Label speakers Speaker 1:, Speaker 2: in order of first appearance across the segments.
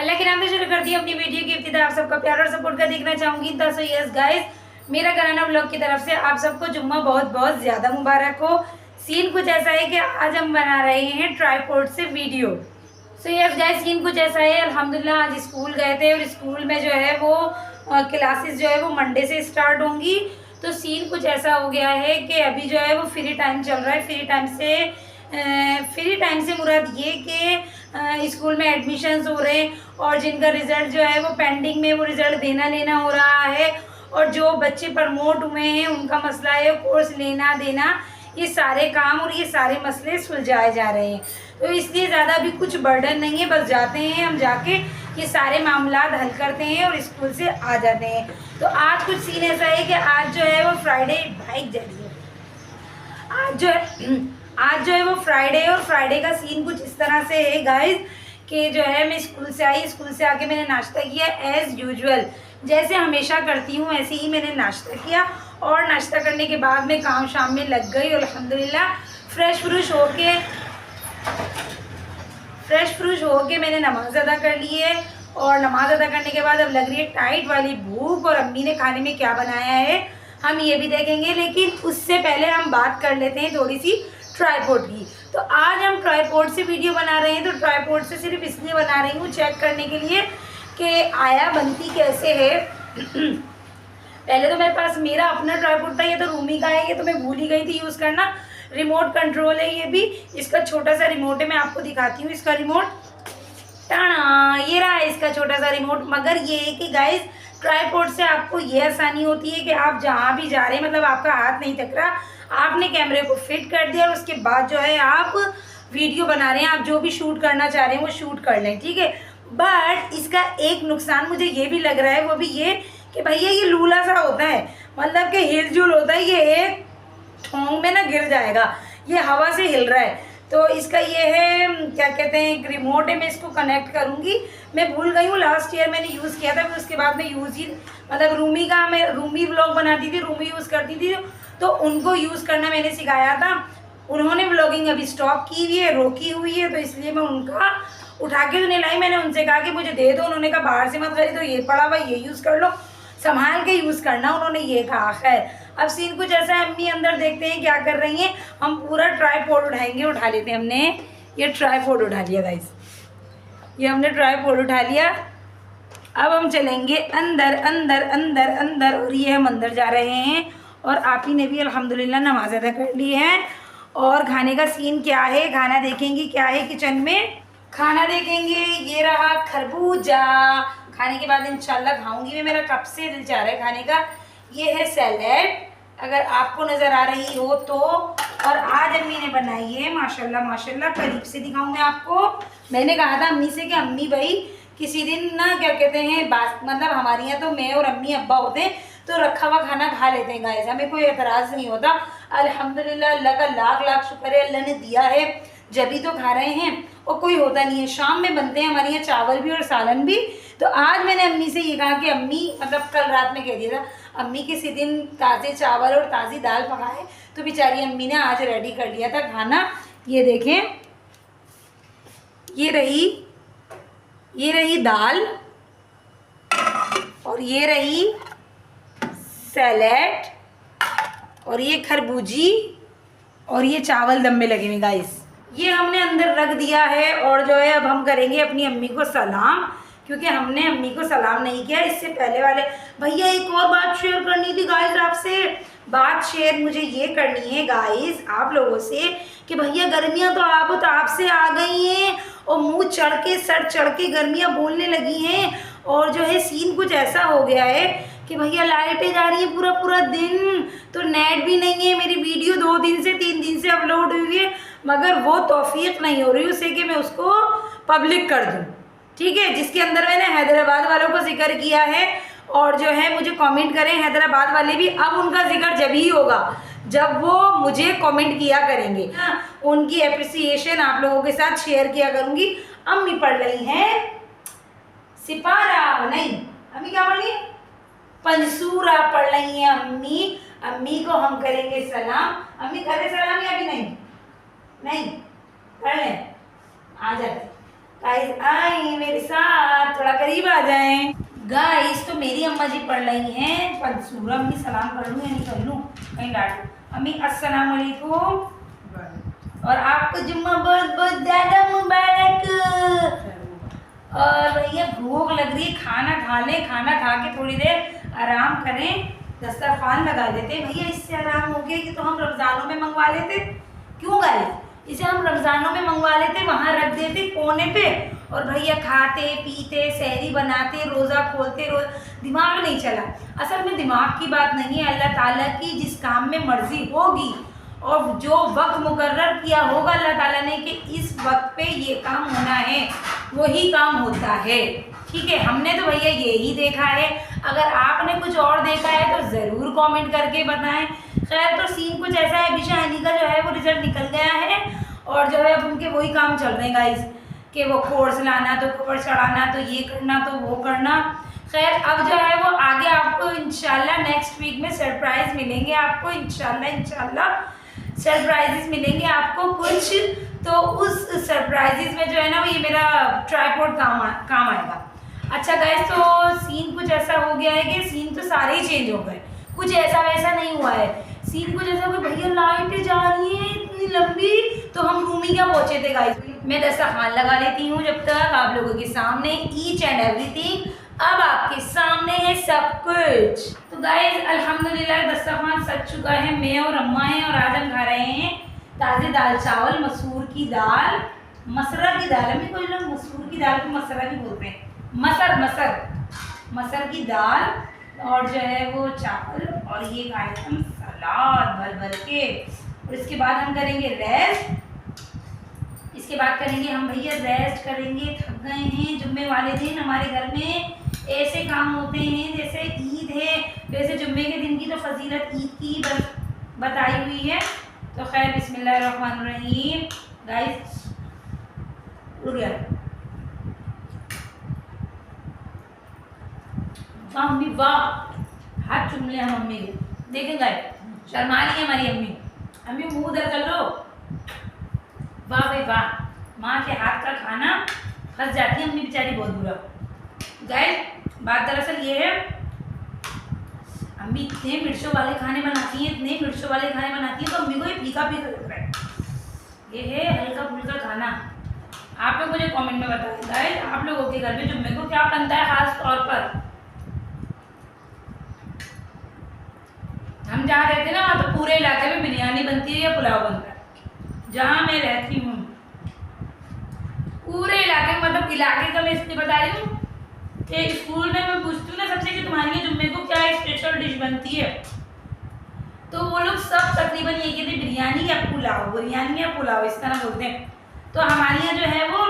Speaker 1: अल्लाह के नाम से शुरू करती हूँ अपनी वीडियो की इब्तिदा। आप सबका प्यार और सपोर्ट का देखना चाहूँगी। सो यस गाइस, मेरा घराना व्लॉग की तरफ से आप सबको जुम्मा बहुत बहुत ज़्यादा मुबारक हो। सीन कुछ ऐसा है कि आज हम बना रहे हैं ट्राइपॉड से video. So yes guys, scene कुछ ऐसा है, अल्हम्दुलिल्लाह आज स्कूल गए थे और स्कूल में जो है वो क्लासेस जो है वो मंडे से स्टार्ट होंगी। तो सीन कुछ ऐसा हो गया है कि अभी जो है वो फ्री टाइम चल रहा है। फ्री टाइम से मुराद ये कि स्कूल में एडमिशन्स हो रहे हैं और जिनका रिज़ल्ट जो है वो पेंडिंग में, वो रिज़ल्ट देना लेना हो रहा है। और जो बच्चे प्रमोट हुए हैं उनका मसला है कोर्स लेना देना, ये सारे काम और ये सारे मसले सुलझाए जा रहे हैं। तो इसलिए ज़्यादा भी कुछ बर्डन नहीं है, बस जाते हैं हम, जाके ये सारे मामलात हल करते हैं और स्कूल से आ जाते हैं। तो आज कुछ सीन ऐसा है कि आज जो है वो फ्राइडे, बाइक जा रही है, आज जो है वो फ्राइडे, और फ्राइडे का सीन कुछ इस तरह से है गाइस कि जो है मैं स्कूल से आई, स्कूल से आके मैंने नाश्ता किया एज़ यूजुअल, जैसे हमेशा करती हूँ ऐसे ही मैंने नाश्ता किया। और नाश्ता करने के बाद मैं काम शाम में लग गई और अल्हम्दुलिल्लाह फ्रेश फ्रूश होके मैंने नमाज अदा कर ली है। और नमाज अदा करने के बाद अब लग रही है टाइट वाली भूख, और अम्मी ने खाने में क्या बनाया है हम ये भी देखेंगे। लेकिन उससे पहले हम बात कर लेते हैं थोड़ी सी ट्राइपॉड की। तो आज हम ट्राइपॉड से वीडियो बना रहे हैं। तो ट्राइपॉड से सिर्फ इसलिए बना रही हूँ चेक करने के लिए कि आया बनती कैसे है। पहले तो मेरे पास मेरा अपना ट्राइपॉड था, ये तो रूमी का है, ये तो मैं भूल ही गई थी यूज़ करना। रिमोट कंट्रोल है ये भी, इसका छोटा सा रिमोट है, मैं आपको दिखाती हूँ इसका रिमोट। टाणा, ये रहा है इसका छोटा सा रिमोट। मगर ये है कि गाइस ट्राइपॉड से आपको ये आसानी होती है कि आप जहाँ भी जा रहे हैं, मतलब आपका हाथ नहीं थक रहा, आपने कैमरे को फिट कर दिया और उसके बाद जो है आप वीडियो बना रहे हैं, आप जो भी शूट करना चाह रहे हैं वो शूट कर लें, ठीक है। बट इसका एक नुकसान मुझे ये भी लग रहा है, वो भी ये कि भैया ये लूला सा होता है, मतलब कि हिलजुल होता है, ये एक ठोंग में ना गिर जाएगा, ये हवा से हिल रहा है। तो इसका ये है, क्या कहते हैं, एक रिमोट है, मैं इसको कनेक्ट करूँगी। मैं भूल गई हूँ, लास्ट ईयर मैंने यूज़ किया था, फिर उसके बाद मैं यूज़ ही, मतलब रूमी का, मैं रूमी व्लॉग बनाती थी, रूमी यूज़ करती थी, तो उनको यूज़ करना मैंने सिखाया था। उन्होंने व्लॉगिंग अभी स्टॉप की हुई है, रोकी हुई है, तो इसलिए मैं उनका उठा के तो नहीं लाई। मैंने उनसे कहा कि मुझे दे दो, उन्होंने कहा बाहर से मत खरीदो, ये पड़ा हुआ ये यूज़ कर लो, संभाल के यूज़ करना, उन्होंने ये कहा। खैर अब सीन कुछ ऐसा है, अम्मी अंदर देखते हैं क्या कर रही हैं। हम पूरा ट्राइपॉड उठाएंगे, उठा लेते हैं। हमने ये ट्राइपॉड उठा लिया गाइस, ये हमने ट्राइपॉड उठा लिया। अब हम चलेंगे अंदर अंदर अंदर अंदर, और ये हम अंदर जा रहे हैं। और आप ही ने भी अल्हम्दुलिल्लाह नमाज अदा कर ली है। और खाने का सीन क्या है, खाना देखेंगे क्या है किचन में, खाना देखेंगे। ये रहा खरबूजा, खाने के बाद इंशाल्लाह खाऊंगी मैं, मेरा कब से दिल चाह रहा है खाने का। ये है सैलेड, अगर आपको नज़र आ रही हो तो। और आज अम्मी ने बनाई है माशाल्लाह माशाल्लाह, करीब से दिखाऊं मैं आपको। मैंने कहा था अम्मी से कि अम्मी भाई किसी दिन ना, क्या कहते हैं, बात, मतलब हमारे यहाँ तो मैं और अम्मी अब्बा होते हैं तो रखा हुआ खाना खा लेते हैं गाइस, हमें कोई एतराज़ नहीं होता। अल्हम्दुलिल्लाह, अल्लाह का लाख लाख शुक्र है, अल्लाह ने दिया है जब ही तो खा रहे हैं, और कोई होता नहीं है। शाम में बनते हैं हमारे यहाँ चावल भी और सालन भी। तो आज मैंने अम्मी से ये कहा कि अम्मी, मतलब कल रात में कह दिया था अम्मी किसी दिन ताज़े चावल और ताज़ी दाल पकाए, तो बेचारी अम्मी ने आज रेडी कर लिया था खाना। ये देखें, ये रही दाल, और ये रही सैलेड, और ये खरबूजी, और ये चावल दम में लगे हुए गाइस। ये हमने अंदर रख दिया है। और जो है अब हम करेंगे अपनी अम्मी को सलाम, क्योंकि हमने अम्मी को सलाम नहीं किया इससे पहले वाले। भैया एक और बात शेयर करनी थी गाइस आपसे, बात शेयर मुझे ये करनी है गाइस आप लोगों से कि भैया गर्मियाँ तो आप से आ गई हैं, और मुंह चढ़ के, सर चढ़ के गर्मियाँ बोलने लगी हैं। और जो है सीन कुछ ऐसा हो गया है कि भैया लाइटें जा रही है पूरा पूरा दिन, तो नेट भी नहीं है। मेरी वीडियो 2 दिन से 3 दिन से अपलोड हुई है, मगर वो तौफीक नहीं हो रही उसे कि मैं उसको पब्लिक कर दूं, ठीक है। जिसके अंदर मैंने हैदराबाद वालों को जिक्र किया है, और जो है मुझे कमेंट करें हैदराबाद वाले भी, अब उनका जिक्र जब ही होगा जब वो मुझे कमेंट किया करेंगे, उनकी एप्रिसिएशन आप लोगों के साथ शेयर किया करूँगी। अम्मी पढ़ रही हैं सिपारा, नहीं अम्मी क्या पढ़ रही है, पंसूरा पढ़ रही हैं अम्मी। अम्मी को हम करेंगे सलाम। अम्मी करे सलाम या भी नहीं, नहीं कर लें, आ जाते गाइस, आई मेरे साथ करीब आ जाएं। गाइस तो मेरी अम्मा जी पढ़ रही हैं पंसूरा। अम्मी सलाम कर लूँ या नहीं कर लूँ, कहीं डांट। अम्मी अस्सलाम वालेकुम, और आपको जुम्मा बहुत बहुत ज़्यादा मुबारक। और भैया भूख लग रही है, खाना खा लें, खाना खा के थोड़ी देर आराम करें, दस्तरखान लगा लेते। भैया इससे आराम हो गया कि तो हम रमज़ानों में मंगवा लेते। क्यों गाइस, इसे हम रमज़ानों में मंगवा लेते, वहाँ रख देते कोने पे, और भैया खाते पीते सहरी बनाते रोज़ा खोलते, रोज दिमाग नहीं चला। असल में दिमाग की बात नहीं है, अल्लाह ताला की जिस काम में मर्जी होगी और जो वक्त मुकर्रर किया होगा अल्लाह ताला ने कि इस वक्त पे ये काम होना है, वही काम होता है। ठीक है, हमने तो भैया यही देखा है। अगर आपने कुछ और देखा है तो ज़रूर कमेंट करके बताएं। खैर तो सीन कुछ ऐसा है, अभी शाहिनी का जो है वो रिजल्ट निकल गया है, और जो है अब उनके वही काम चल रहे हैं गाइस, कि वो कोर्स लाना, तो कोर्स चढ़ाना, तो ये करना, तो वो करना। खैर अब जो है वो आगे आपको इंशाल्लाह नेक्स्ट वीक में सरप्राइज़ मिलेंगे, आपको इंशाल्लाह सरप्राइजेस मिलेंगे आपको कुछ। तो उस सरप्राइजेस में जो है ना वो ये मेरा ट्राइपॉड काम आएगा। अच्छा गाइस, तो सीन कुछ ऐसा हो गया है कि सीन तो सारे ही चेंज हो गए, कुछ ऐसा वैसा नहीं हुआ है। सीन कुछ ऐसा हो गया, भैया लाइट जा रही है इतनी लंबी, तो हम रूम ही क्या पहुंचे थे गाइस। मैं दस्तरखान लगा लेती हूँ जब तक आप लोगों के सामने ईच एंड एवरीथिंग। अब आपके सामने है सब कुछ। तो गाइस अल्हम्दुलिल्लाह दस्तरखान सज चुका है, मैं और अम्मा हैं, और आज हम खा रहे हैं ताज़े दाल चावल, मसूर की दाल, मसरा की दाल। अभी कोई लोग मसूर की दाल को मसरा भी बोलते हैं, मसर की दाल, और जो है वो चावल, और ये खाए हम सलाद भर भर के। और इसके बाद हम करेंगे रेस्ट। इसके बाद करेंगे हम भैया रेस्ट करेंगे, थक गए हैं। जुम्मे वाले दिन हमारे घर में ऐसे काम होते हैं जैसे ईद है, वैसे जुम्मे के दिन की तो फजीलत ईद की बताई हुई है। तो खैर बिस्मिल्लाहिर्रहमानिर्रहीम। गाइस उड़ गया, वाह मम्मी वाह, हाथ चूम लिया मम्मी के। देखें गाइस शर्मा रही है हमारी अम्मी। अम्मी मुँह उधर कर लो। वाह भाई वाह, माँ के हाथ का खाना फंस जाती है अम्मी बेचारी बहुत बुरा। गाइस बात दरअसल ये है, अम्मी इतने मिर्चों वाले खाने बनाती हैं, इतने मिर्चों वाले खाने बनाती हैं, तो अम्मी को ये फीका फीका लग रहा है। ये है हल्का फुल्का खाना। आप लोग मुझे कमेंट में बताएं गाइस, आप लोगों के घर में जुम्मे को क्या बनता है खास तौर पर। हम जहाँ रहते हैं ना वहाँ तो पूरे इलाके में बिरयानी बनती है या पुलाव बनता है। जहाँ मैं रहती हूँ पूरे इलाके में, मतलब इलाके का मैं इसलिए बता रही हूँ कि स्कूल में मैं पूछती हूँ ना सबसे कि तुम्हारे लिए जुम्मे को क्या स्पेशल डिश बनती है, तो वो लोग सब तकरीबन ये कहते हैं बिरयानी या पुलाव, बिरयानी या पुलाव इस तरह बोलते हैं। तो हमारे यहाँ जो है वो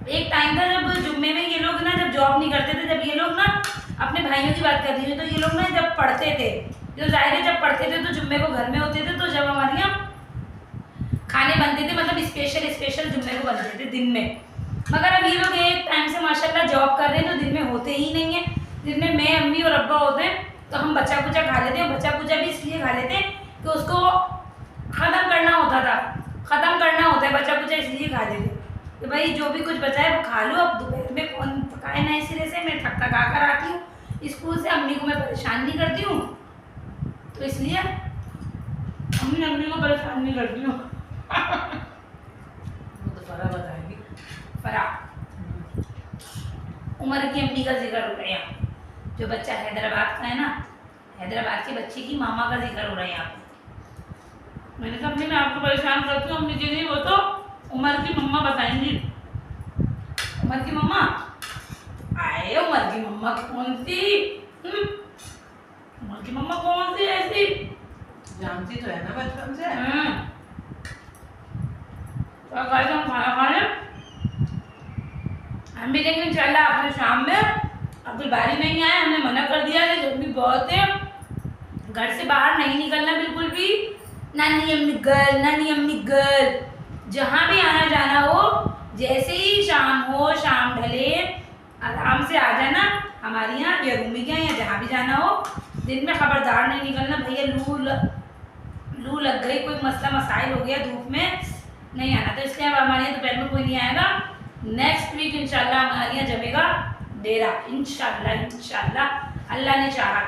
Speaker 1: एक टाइम था जब जुम्मे में ये लोग ना जब जॉब नहीं करते थे, जब ये लोग ना अपने भाइयों की बात कर रही हूँ, तो ये लोग ना जब पढ़ते थे, जो जाहिर है जब पढ़ते थे तो जुम्मे को घर में होते थे, तो जब हमारे यहाँ खाने बनते थे मतलब स्पेशल जुम्मे को बनते थे दिन में। मगर अब ये लोग एक टाइम से माशाल्लाह जॉब कर रहे हैं तो दिन में होते ही नहीं है। दिन में मैं अम्मी और अब्बा होते हैं तो हम बच्चा कुचा खा लेते हैं। बच्चा कुचा भी इसलिए खा लेते हैं कि उसको ख़त्म करना होता है, बच्चा कुचा इसलिए खा लेते कि भाई जो भी कुछ बचा है वो खा लो। अब दोपहर में कौन पकाए ना, इस सिरे से मैं थक कर आती हूँ स्कूल से, अम्मी को मैं परेशान नहीं करती हूँ, तो इसलिए अम्मी को परेशान नहीं करती हूँ। वो तो फरा बताएगी, फरा उमर की अम्मी का जिक्र हो रहा है यहाँ, जो बच्चा हैदराबाद का है ना, हैदराबाद के बच्चे की मामा का जिक्र हो रहा है यहाँ पे। मैंने कहा अम्मी मैं आपको परेशान करती हूँ, अम्मी जी नहीं वो तो उमर की मम्मा बताएंगी। उमर की मम्मा आए, उमर की मम्मा कौन सी, उमर की मम्मा कौन सी ऐसी,
Speaker 2: जानती तो है ना बचपन से।
Speaker 1: तो गाइस हम खाना खाने हम भी देंगे इंशाल्लाह आपने शाम में। अब्दुल बारी नहीं आया, हमने मना कर दिया कि गर्मी बहुत है, घर से बाहर नहीं निकलना बिल्कुल भी। नानी अम्मी गर्ल जहाँ भी आना जाना हो, जैसे ही शाम हो, शाम ढले आराम से आ जाना हमारे यहाँ या रूमी के यहाँ या जहाँ भी जाना हो। दिन में खबरदार नहीं निकलना भैया, लू लग गई, कोई मसला मसाइल हो गया, धूप में नहीं आना। तो इसलिए अब हमारे यहाँ दोपहर में कोई नहीं आएगा। नेक्स्ट वीक इंशाल्लाह हमारे यहाँ जमेगा डेरा, इंशाल्लाह इंशाल्लाह अल्लाह ने चाहा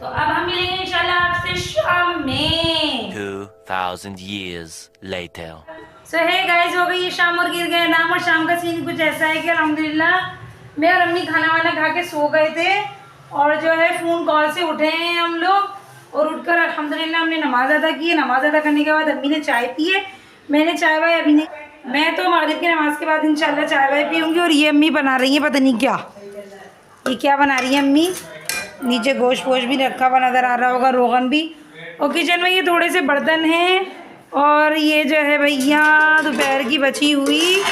Speaker 1: तो अब हम मिलेंगे इंशाल्लाह आपसे शाम में।
Speaker 3: 2000 years later.
Speaker 1: सो है गाइस, हो गई ये शाम और गिर गए नाम। और शाम का सीन कुछ ऐसा है कि अल्हम्दुलिल्लाह मैं और अम्मी खाना वाना खा के सो गए थे और जो है फ़ोन कॉल से उठे हैं हम लोग और उठकर अल्हम्दुलिल्लाह हमने नमाज़ अदा की है। नमाज़ अदा करने के बाद अम्मी ने चाय पी है, मैंने चाय वाय अभी नहीं, मैं तो मगरिब की नमाज़ के बाद इंशाल्लाह चाय वाय पीऊँगी। और ये अम्मी बना रही है पता नहीं क्या, ये क्या बना रही है अम्मी। नीचे गोश्त वोश भी रखा हुआ नज़र आ रहा होगा, रोगन भी। और किचन में ये थोड़े से बर्तन हैं और ये जो है भैया दोपहर की बची हुई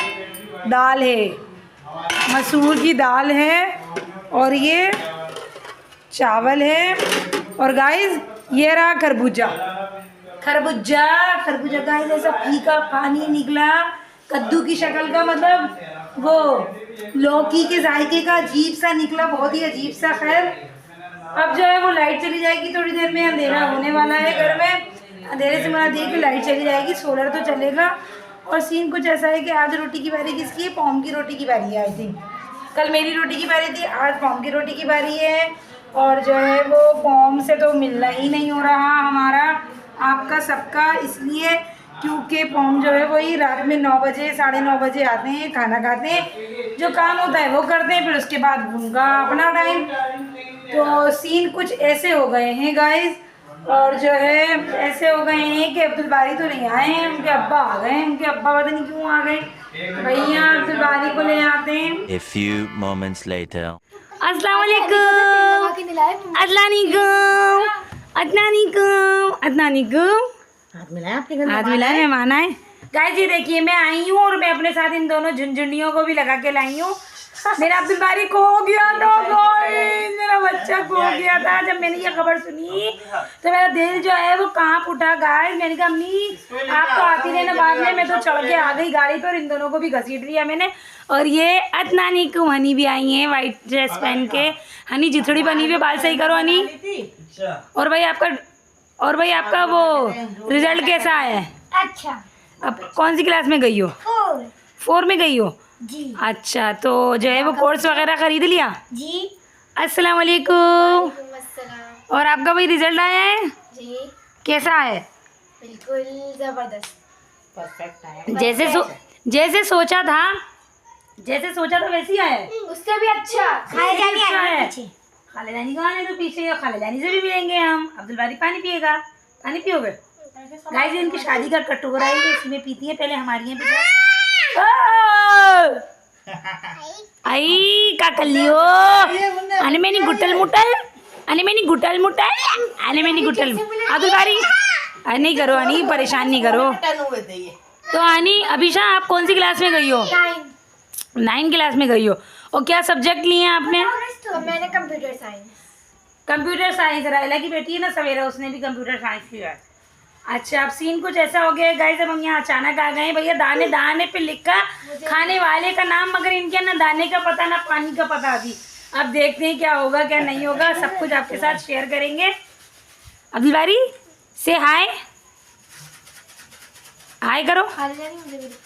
Speaker 1: दाल है, मसूर की दाल है और ये चावल है। और गाइस ये रहा खरबूजा, खरबूजा खरबूजा गाइस ऐसा फीका पानी निकला कद्दू की शक्ल का, मतलब वो लौकी के जायके का अजीब सा निकला, बहुत ही अजीब सा। खैर अब जो है वो लाइट चली जाएगी थोड़ी देर में, अंधेरा होने वाला है घर में। अंधेरे से मना देख के लाइट चली जाएगी, सोलर तो चलेगा। और सीन कुछ ऐसा है कि आज रोटी की बारी किसकी है, पॉम की रोटी की बारी है। आई थिंक कल मेरी रोटी की बारी थी, आज पॉम की रोटी की बारी है। और जो है वो पॉम से तो मिलना ही नहीं हो रहा हमारा आपका सबका, इसलिए क्योंकि पॉम जो है वही रात में 9 बजे 9:30 बजे आते हैं, खाना खाते हैं, जो काम होता है वो करते हैं, फिर उसके बाद उनका अपना टाइम। तो सीन कुछ ऐसे हो गए हैं गाइस। और जो है ऐसे हो गए हैं कि अब्दुल बारी तो नहीं आए हैं, उनके अब्बा आ गए हैं। उनके अब्बा पता नहीं क्यों आ गए, भैया अब्दुल बारी को ले आते हैं।
Speaker 3: A few moments later.
Speaker 1: अस्सलाम वालेकुम,
Speaker 2: हाथ मिलाया आपके
Speaker 1: हाथ मिलाए, मेहमान आए। गाइस ये देखिए मैं आई हूँ और मैं अपने साथ इन दोनों झुनझुनियों को भी लगा के लाई हूँ। मेरा अब्दुल बारी खो गया था गाइस, मेरा बच्चा खो गया था। जब मैंने ये खबर सुनी तो मेरा दिल जो है वो कांप उठा गाइस। मैंने कहा अम्मी आप तो आती रहना बाद में, मैं तो चढ़ के आ गई गाड़ी पर, इन दोनों को भी घसीट लिया मैंने। और ये अदनानी को हनी भी आई है वाइट ड्रेस पहन के। हनी जिथड़ी बनी हुई, बाल सही करो हनी। और भाई आपका वो रिजल्ट कैसा है?
Speaker 4: अच्छा,
Speaker 1: अब कौन सी क्लास में गई हो? 4 में गई हो
Speaker 4: जी
Speaker 1: अच्छा, तो जो है वो कोर्स वगैरह खरीद लिया?
Speaker 4: जी।
Speaker 1: अस्सलाम वालेकुम।
Speaker 4: अस्सलाम।
Speaker 1: और आपका भाई रिजल्ट आया है,
Speaker 4: जी
Speaker 1: कैसा है?
Speaker 4: बिल्कुल जबरदस्त,
Speaker 2: परफेक्ट आया।
Speaker 1: जैसे सोचा था वैसे ही आया है।
Speaker 4: उससे भी अच्छा। खाए जाने
Speaker 1: अच्छा है।
Speaker 4: पीछे।
Speaker 1: खालिदानी कहाँ है तो पीछे, और खालिदानी से भी मिलेंगे हम। अब्दुल बारी पानी पिएगा, पानी पियोगे? गाइस इनकी शादी का कटोरा है, ये इसमें पीती है, पहले हमारी यहाँ पीती। आई का कलियो अने मैंने गुटल मुटल अब्दुल बारी नहीं करो अनी, परेशान नहीं करो। तो अनी अभिषा आप कौन सी क्लास में गई हो? 9 क्लास में गई हो। और क्या सब्जेक्ट लिए हैं आपने?
Speaker 4: तो मैंने कंप्यूटर साइंस।
Speaker 1: रायला की बेटी है ना सवेरा, उसने भी कंप्यूटर साइंस लिया है। अच्छा अब सीन कुछ ऐसा हो गया है गाइस, अब हम यहाँ अचानक आ गए हैं। भैया दाने पे लिखा खाने वाले का नाम, मगर इनके ना दाने का पता ना पानी का पता अभी। अब देखते हैं क्या होगा क्या नहीं होगा, सब कुछ आपके साथ शेयर करेंगे। अब्दुल बारी से हाय करो।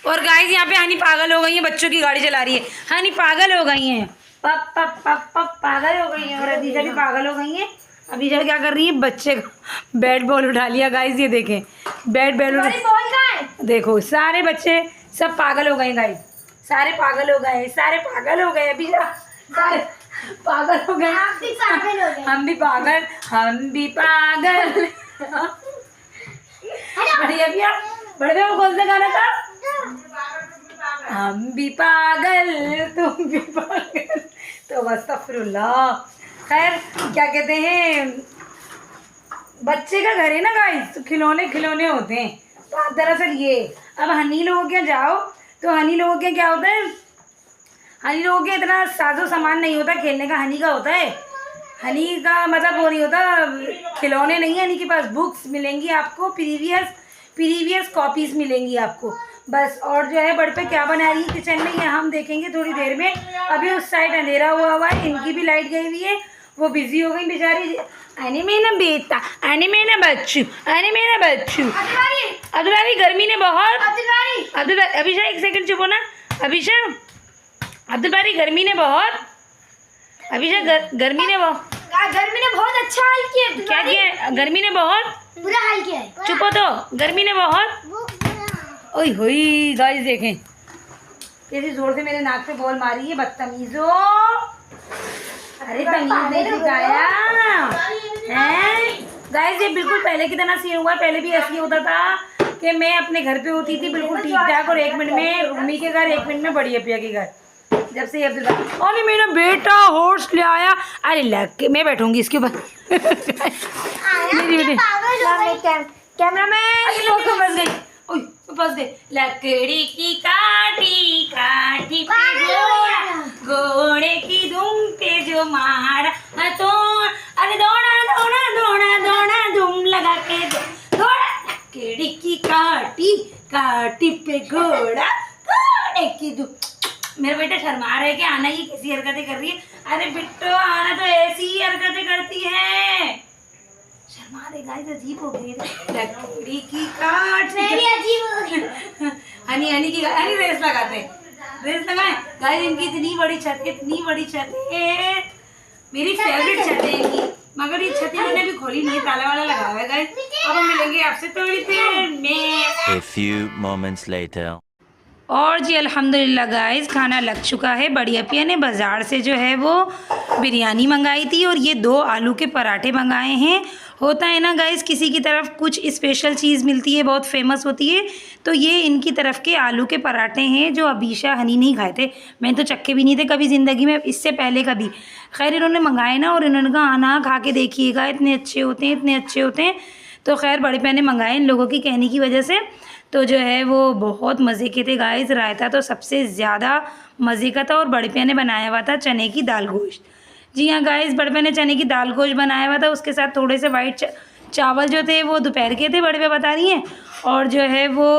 Speaker 1: और गाइस यहाँ पे हनी पागल हो गई है, बच्चों की गाड़ी चला रही है। हनी पागल हो गई हैं, पागल हो गई हैं। और अदीजा भी पागल हो गई हैं। अभी जब क्या कर रही है, बच्चे को बैट बॉल उठा लिया गाइस। ये देखें बैट बॉल देखो, सारे बच्चे सब पागल हो गए गाइस, सारे पागल हो गए। अभी सारे पागल हो गए। हम भी पागल बड़े वो कौन सा गाना था? हम भी पागल तुम भी पागल। तो अस्तगफिरुल्लाह। खैर क्या कहते हैं, बच्चे का घर है ना गाइस, तो खिलौने होते हैं। तो दरअसल ये अब हनी लोगों के जाओ तो हनी लोगों के क्या होता है, हनी लोगों के इतना साजो सामान नहीं होता खेलने का, हनी का होता है। हनी का मतलब वो नहीं होता, खिलौने नहीं है हनी के पास। बुक्स मिलेंगी आपको, प्रीवियस कॉपीज़ मिलेंगी आपको बस। और जो है बड़ पे क्या बना रही है किचन में, ये हम देखेंगे थोड़ी देर में। अभी उस साइड अंधेरा हुआ है, इनकी भी लाइट गई हुई है, वो बिजी हो गई बेचारी। अरे मेरा बेटा, अरे मेरा बच्चू अब्दुल बारी गर्मी ने बहुत। अभिषा एक सेकंड चुप हो ना। अभिषा अब्दुल बारी गर्मी ने बहुत अभिषा गर्मी ने
Speaker 4: गर्मी ने बहुत अच्छा हाल किया है।
Speaker 1: क्या किया है? गर्मी ने बहुत
Speaker 4: बुरा हाल किया है।
Speaker 1: चुप हो तो, गर्मी ने बहुत ओए होई गाइस देखें कैसे जोर से मेरे नाक पे बॉल मारी है बदतमीजो। अरे तमीज नहीं सिखाया हैं गाइस। ये बिल्कुल पहले की तरह सीन हुआ। पहले भी ऐसे होता था कि मैं अपने घर पे होती थी बिल्कुल ठीक ठाक और 1 मिनट में रूमी के घर, 1 मिनट में बड़ी अपिया के घर। जब से अब्दुल अरे मेरा बेटा हॉर्स ले आया। अरे लग के मैं बैठूंगी इसके ऊपर। मेरी बेटी
Speaker 4: कैमरामैन
Speaker 1: फंस गई। ओए फंस गई। लकड़ी की काटी काटी पे घोड़े की दुम पे जो मारा तो अरे दौड़ा दौड़ा दौड़ा दौड़ा दुम लगा के दौड़ा। लकड़ी की काटी काटी पे घोड़ा घोड़े की दुम। मेरा बेटा शर्मा रहा है कि आना ये कैसी हरकतें कर रही है। अरे बिट्टो आना तो ऐसी ही हरकतें करती है। शर्मा रहे गाइस, अजीब हो गई। लकड़ी की काट हनी हनी की हनी रेस लगाते हैं, रेस लगाए गाइस। इनकी इतनी बड़ी छत है, इतनी बड़ी छत है, मेरी फेवरेट छत है इनकी। मगर ये छत मैंने अभी खोली नहीं है, ताला वाला लगा हुआ है गाइस। अब हम मिलेंगे आपसे थोड़ी देर में।
Speaker 3: A few moments later.
Speaker 1: और जी अल्हम्दुलिल्लाह गाइस खाना लग चुका है। बड़ी अपिया ने बाज़ार से जो है वो बिरयानी मंगाई थी और ये 2 आलू के पराठे मंगाए हैं। होता है ना गाइस किसी की तरफ कुछ स्पेशल चीज़ मिलती है, बहुत फेमस होती है, तो ये इनकी तरफ के आलू के पराठे हैं जो अबीशा हनी नहीं खाए थे। मैंने तो चक्के भी नहीं थे कभी ज़िंदगी में, इससे पहले कभी। खैर इन्होंने मंगाए ना और इन्होंने कहा आना खा के देखिएगा, इतने अच्छे होते हैं, इतने अच्छे होते हैं। तो खैर बड़े पैने मंगाए इन लोगों की कहने की वजह से। तो जो है वो बहुत मज़े के थे गाइस। रायता तो सबसे ज़्यादा मज़े का था और बड़े पैने ने बनाया हुआ था चने की दाल गोश्त। जी हाँ गाइस, बड़े पैने ने चने की दाल गोश्त बनाया हुआ था, उसके साथ थोड़े से वाइट चावल जो थे वो दोपहर के थे, बड़े पे बता रही हैं। और जो है वो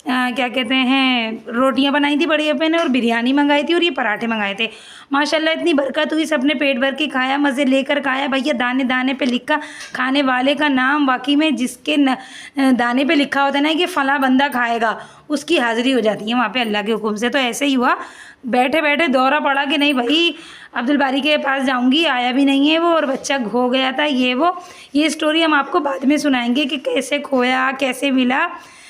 Speaker 1: क्या कहते हैं रोटियां बनाई थी बड़ी अप्पे ने और बिरयानी मंगाई थी और ये पराठे मंगाए थे। माशाल्लाह इतनी बरकत हुई, सबने पेट भर के खाया, मज़े लेकर खाया। भैया दाने दाने पे लिखा खाने वाले का नाम, वाकई में जिसके दाने पे लिखा होता है ना कि फ़लाँ बंदा खाएगा, उसकी हाज़िरी हो जाती है वहाँ पे अल्लाह के हुक्म से। तो ऐसे ही हुआ, बैठे बैठे दौरा पड़ा कि नहीं भाई अब्दुल बारी के पास जाऊंगी, आया भी नहीं है वो और बच्चा खो गया था ये वो। ये स्टोरी हम आपको बाद में सुनाएंगे कि कैसे खोया, कैसे मिला।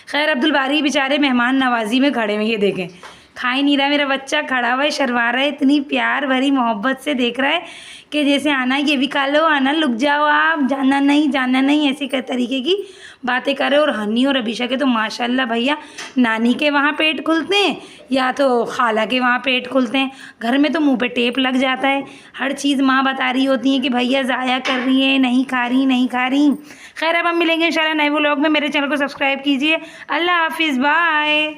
Speaker 1: खैर अब्दुल बारी बेचारे मेहमान नवाजी में खड़े हुए, ये देखें खा ही नहीं रहा मेरा बच्चा, खड़ा हुआ है, शर्मा रहा है, इतनी प्यार भरी मोहब्बत से देख रहा है कि जैसे आना ये भी खा लो, आना लुक जाओ आप, जाना नहीं, ऐसी तरीके की बातें करे। और हनी और अबीशा के तो माशाल्लाह भैया नानी के वहाँ पेट खुलते हैं या तो खाला के वहाँ पेट खुलते हैं। घर में तो मुंह पे टेप लग जाता है, हर चीज़ माँ बता रही होती है कि भैया ज़ाया कर रही है, नहीं खा रही। खैर अब हम मिलेंगे इंशाल्लाह नए व्लॉग में। मेरे चैनल को सब्सक्राइब कीजिए। अल्लाह हाफिज़, बाय।